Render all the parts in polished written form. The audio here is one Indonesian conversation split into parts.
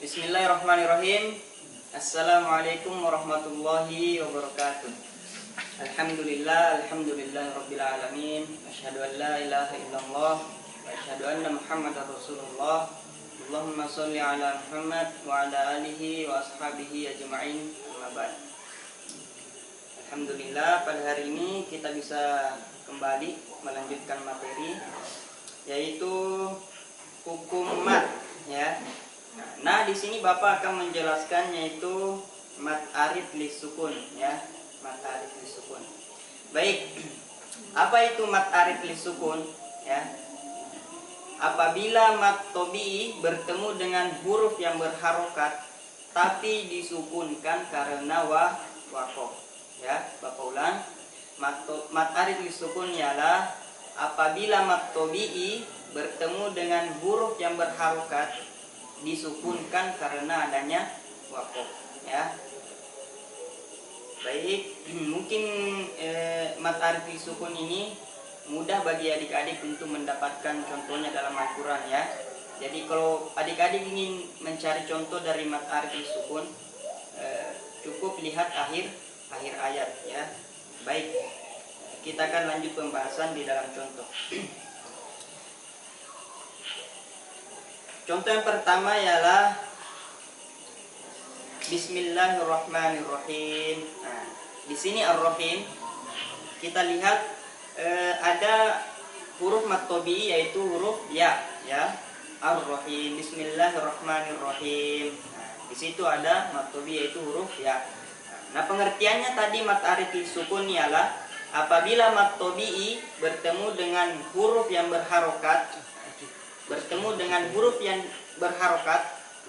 Bismillahirrahmanirrahim. Assalamualaikum warahmatullahi wabarakatuh. Alhamdulillah rabbil alamin. Asyhadu an la ilaha illallah wa asyhadu anna Muhammadar Rasulullah. Allahumma shalli ala Muhammad wa ala alihi wa ashabihi ajma'in. Amma ba'd. Alhamdulillah, pada hari ini kita bisa kembali melanjutkan materi, yaitu hukum mat, ya. Nah, di sini Bapak akan menjelaskan yaitu mat arid lis sukun, ya. Mat arid lis sukun. Baik. Apa itu mat arid lis sukun, ya? Apabila mat tobi bertemu dengan huruf yang berharokat tapi disukunkan karena wakof, ya. Bapak ulang. Mat arid lis sukun ialah apabila mat tobi bertemu dengan huruf yang berharokat disukunkan karena adanya wakof, ya. Baik, mungkin mat arid lis sukun ini mudah bagi adik-adik untuk mendapatkan contohnya dalam Al-Quran, ya. Jadi kalau adik-adik ingin mencari contoh dari mat arid lis sukun, cukup lihat akhir ayat, ya. Baik, kita akan lanjut pembahasan di dalam contoh. Contoh yang pertama ialah Bismillahirrahmanirrahim. Nah, di sini Ar-Rahim kita lihat ada huruf mat tobi yaitu huruf ya, ya. Ar-Rahim, Bismillahirrahmanirrahim. Nah, di situ ada mat tobi yaitu huruf ya. Nah, pengertiannya tadi mat arid lis sukun ialah apabila mat tobi bertemu dengan huruf yang berharokat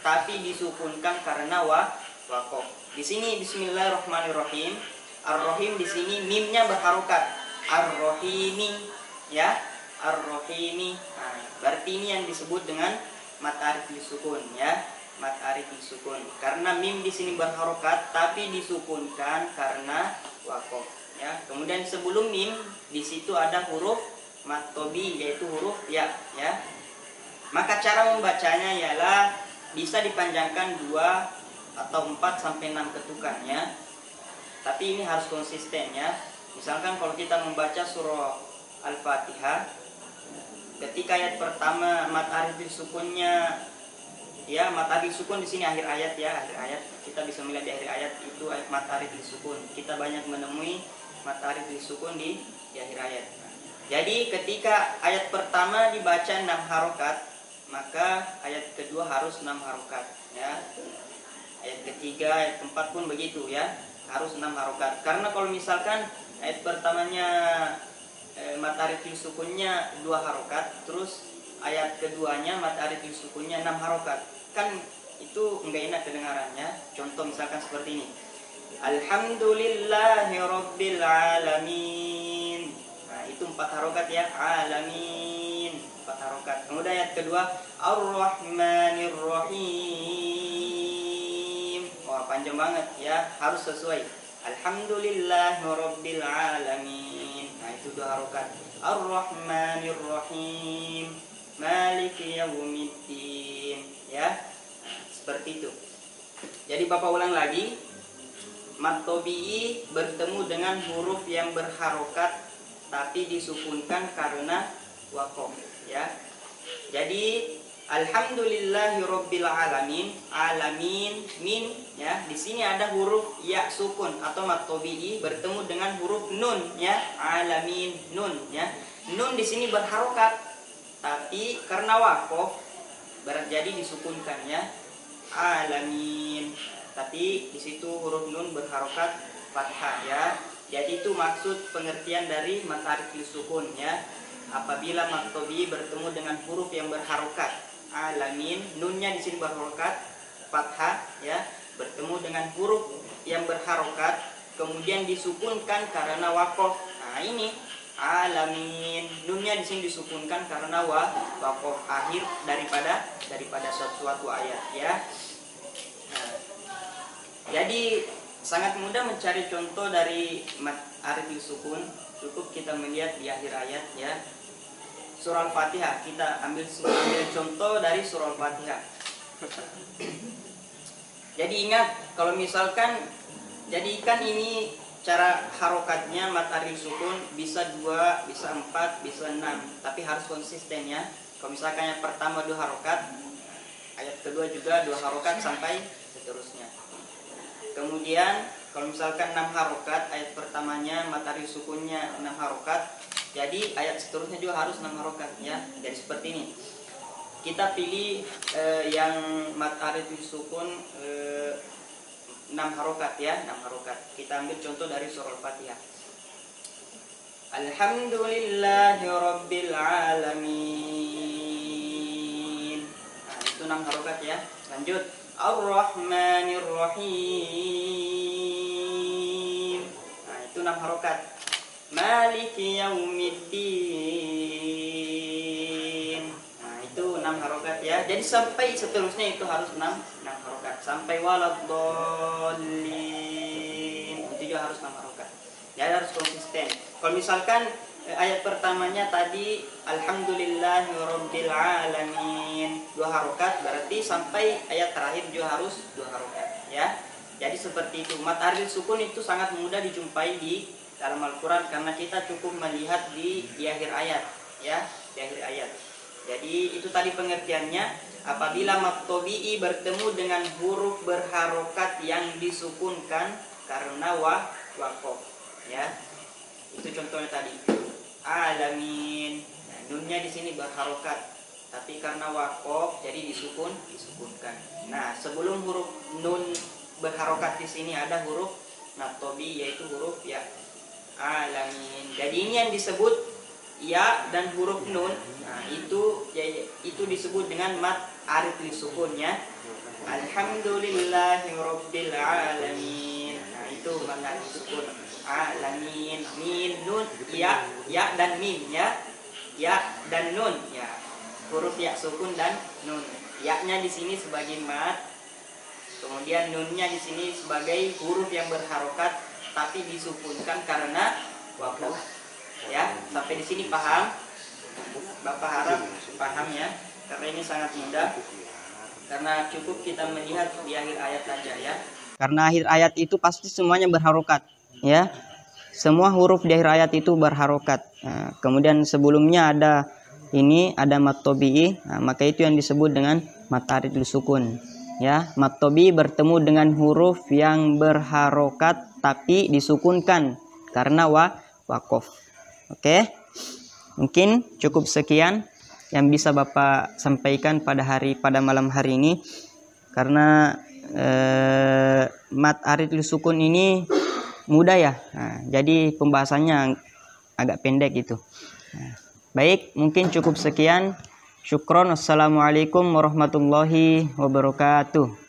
tapi disukunkan karena wakof. Di sini Bismillahirrahmanirrahim. Ar-Rahim di sini mimnya berharokat. Ar-Rahimi, ya. Ar-Rahimi. Nah, berarti ini yang disebut dengan mat arid lis sukun, ya. Mat arid lis sukun. Karena mim di sini berharokat tapi disukunkan karena wakof, ya. Kemudian sebelum mim di situ ada huruf mat tobi yaitu huruf ya, ya. Maka cara membacanya ialah bisa dipanjangkan 2 atau 4 sampai 6 ketukan, ya. Tapi ini harus konsisten, ya. Misalkan kalau kita membaca surah Al-Fatihah, ketika ayat pertama mat arid lis sukunnya, ya, mat arid lis sukun di sini akhir ayat, ya, akhir ayat. Kita bisa melihat di akhir ayat itu mat arid lis sukun. Kita banyak menemui mat arid lis sukun di akhir ayat. Jadi ketika ayat pertama dibaca 6 harokat, maka ayat kedua harus 6 harokat, ya. Ayat ketiga, ayat keempat pun begitu, ya, harus 6 harokat. Karena kalau misalkan ayat pertamanya mat arid lis sukunnya 2 harokat, terus ayat keduanya mat arid lis sukunnya 6 harokat, kan itu enggak enak kedengarannya. Contoh misalkan seperti ini. Alhamdulillahirabbil alamin. Nah, itu 4 harokat, ya, alamin, 4 harokat. Kemudian ayat kedua Ar-Rahmanirrahim. Wah, panjang banget, ya, harus sesuai. Alhamdulillahirabbil alamin. Nah, itu 2 harokat. Ar-Rahmanirrahim, Maliki yaumiddin, ya. Nah, seperti itu. Jadi Bapak ulang lagi. Mat tobi'i bertemu dengan huruf yang berharokat tapi disukunkan karena wakof, ya. Jadi Alhamdulillahirabbil alamin, alamin, min, ya. Di sini ada huruf ya sukun atau mat tobi'i bertemu dengan huruf nun, ya. Alamin, nun, ya. Nun di sini berharokat tapi karena wakof jadi disukunkan, ya. Alamin. Tapi di situ huruf nun berharokat fathah, ya. Jadi itu maksud pengertian dari mat arid lis sukun, ya. Apabila mat tobi bertemu dengan huruf yang berharokat, alamin, nunnya di sini berharokat fathah, ya, bertemu dengan huruf yang berharokat kemudian disukunkan karena wakof. Nah, ini alamin, nunnya di sini disukunkan karena wakof akhir daripada suatu ayat, ya. Nah, jadi sangat mudah mencari contoh dari mat arid lis sukun. Cukup kita melihat di akhir ayat, ya. Surah Al-Fatihah, kita ambil contoh dari surah Al-Fatihah. Jadi ingat, kalau misalkan jadikan ini cara harokatnya mat aril sukun bisa 2, bisa 4, bisa 6, tapi harus konsisten ya. Kalau misalkan yang pertama 2 harokat, ayat kedua juga 2 harokat sampai seterusnya. Kemudian kalau misalkan 6 harokat, ayat pertamanya mat aril sukunnya 6 harokat, jadi ayat seterusnya juga harus 6 harokat ya. Jadi seperti ini. Kita pilih yang mat aril sukun 6 harokat ya, 6 harokat. Kita ambil contoh dari surah Al-Fatihah. Alhamdulillahi Rabbil Alamin. Nah, itu 6 harokat ya. Lanjut. Ar-Rahmanir Rahim. Nah, itu 6 harokat. Maliki Yaumiddin. Nah, itu 6 harokat ya. Jadi sampai seterusnya itu harus 6 harokat. Sampai waladdallin. Itu juga harus 6 harokat. Jadi harus konsisten. Kalau misalkan ayat pertamanya tadi Alhamdulillahirabbil alamin 2 harokat, berarti sampai ayat terakhir juga harus 2 harokat ya. Jadi seperti itu. Mat aril sukun itu sangat mudah dijumpai di dalam Al-Qur'an karena kita cukup melihat di akhir ayat ya, di akhir ayat. Jadi itu tadi pengertiannya, apabila mat tabi'i bertemu dengan huruf berharokat yang disukunkan karena waqaf ya. Itu contohnya tadi. Alamin. Nah, nunnya di sini berharokat, tapi karena waqaf jadi disukunkan. Nah, sebelum huruf nun berharokat di sini ada huruf natobi yaitu huruf ya. Alamin. Jadi ini yang disebut ya dan huruf nun. Nah, itu disebut dengan mat arid lisukun ya. Alhamdulillahirabbil alamin. Nah, itu mat sukun. Alamin, min, nun, ya dan mim ya dan nun ya, huruf ya sukun dan nun. Ya-nya di sini sebagai mat, kemudian nunnya di sini sebagai huruf yang berharokat tapi disukunkan karena waqaf ya. Sampai di sini paham? Bapak harap paham ya, karena ini sangat mudah, karena cukup kita melihat di akhir ayat saja ya. Karena akhir ayat itu pasti semuanya berharokat ya, semua huruf di akhir ayat itu berharokat. Nah, kemudian sebelumnya ada mat tabi'i, nah, maka itu yang disebut dengan mat arid sukun ya. Mat tabi'i bertemu dengan huruf yang berharokat tapi disukunkan karena waqaf. Oke, mungkin cukup sekian yang bisa Bapak sampaikan pada malam hari ini, karena mat arid sukun ini mudah ya. Nah, jadi pembahasannya agak pendek gitu. Nah, baik, mungkin cukup sekian. Syukron. Wassalamualaikum warahmatullahi wabarakatuh.